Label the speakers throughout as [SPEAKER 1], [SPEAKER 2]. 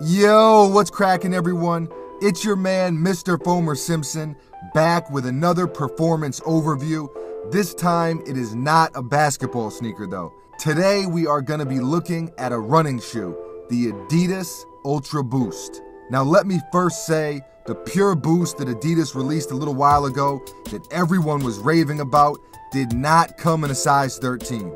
[SPEAKER 1] Yo, what's cracking, everyone? It's your man, Mr. Foamer Simpson, back with another performance overview. This time, it is not a basketball sneaker, though. Today, we are going to be looking at a running shoe, the Adidas Ultra Boost. Now, let me first say, the Pure Boost that Adidas released a little while ago that everyone was raving about did not come in a size 13.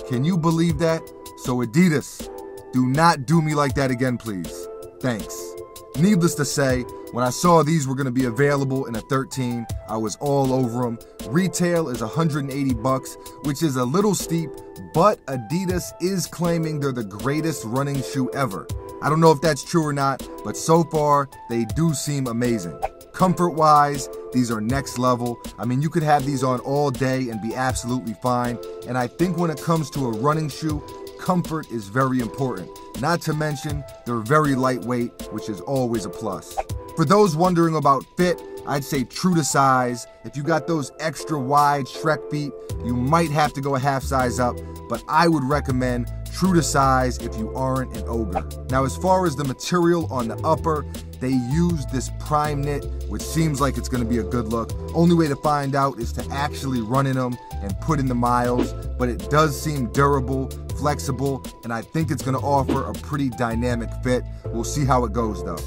[SPEAKER 1] Can you believe that? So Adidas, do not do me like that again, please. Thanks. Needless to say, when I saw these were going to be available in a 13, I was all over them. Retail is $180, which is a little steep, but Adidas is claiming they're the greatest running shoe ever. I don't know if that's true or not, but so far, they do seem amazing. Comfort-wise, these are next level. I mean, you could have these on all day and be absolutely fine. And I think when it comes to a running shoe, comfort is very important. Not to mention, they're very lightweight, which is always a plus. For those wondering about fit, I'd say true to size. If you got those extra wide Shrek feet, you might have to go a half size up, but I would recommend true to size if you aren't an ogre. Now, as far as the material on the upper, they use this prime knit, which seems like it's gonna be a good look. Only way to find out is to actually run in them and put in the miles, but it does seem durable, flexible, and I think it's gonna offer a pretty dynamic fit. We'll see how it goes though.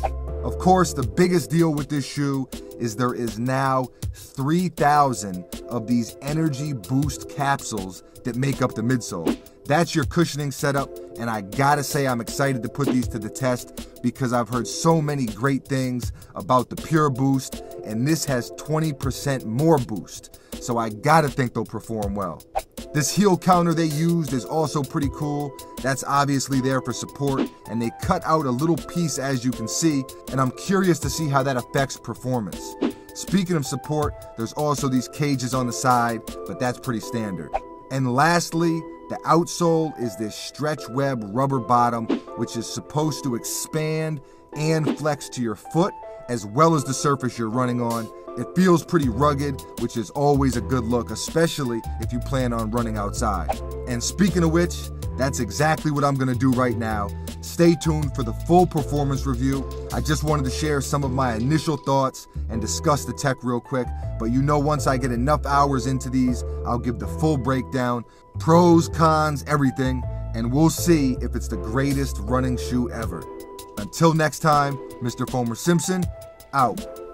[SPEAKER 1] Of course, the biggest deal with this shoe is there is now 3,000 of these energy boost capsules that make up the midsole. That's your cushioning setup, and I gotta say I'm excited to put these to the test because I've heard so many great things about the Pure Boost, and this has 20% more boost, so I gotta think they'll perform well. This heel counter they used is also pretty cool. That's obviously there for support, and they cut out a little piece as you can see, and I'm curious to see how that affects performance. Speaking of support, there's also these cages on the side, but that's pretty standard. And lastly, the outsole is this stretch web rubber bottom, which is supposed to expand and flex to your foot, as well as the surface you're running on. It feels pretty rugged, which is always a good look, especially if you plan on running outside. And speaking of which, that's exactly what I'm gonna do right now. Stay tuned for the full performance review. I just wanted to share some of my initial thoughts and discuss the tech real quick, but you know once I get enough hours into these, I'll give the full breakdown, pros, cons, everything, and we'll see if it's the greatest running shoe ever. Until next time, Mr. Foamer Simpson, out.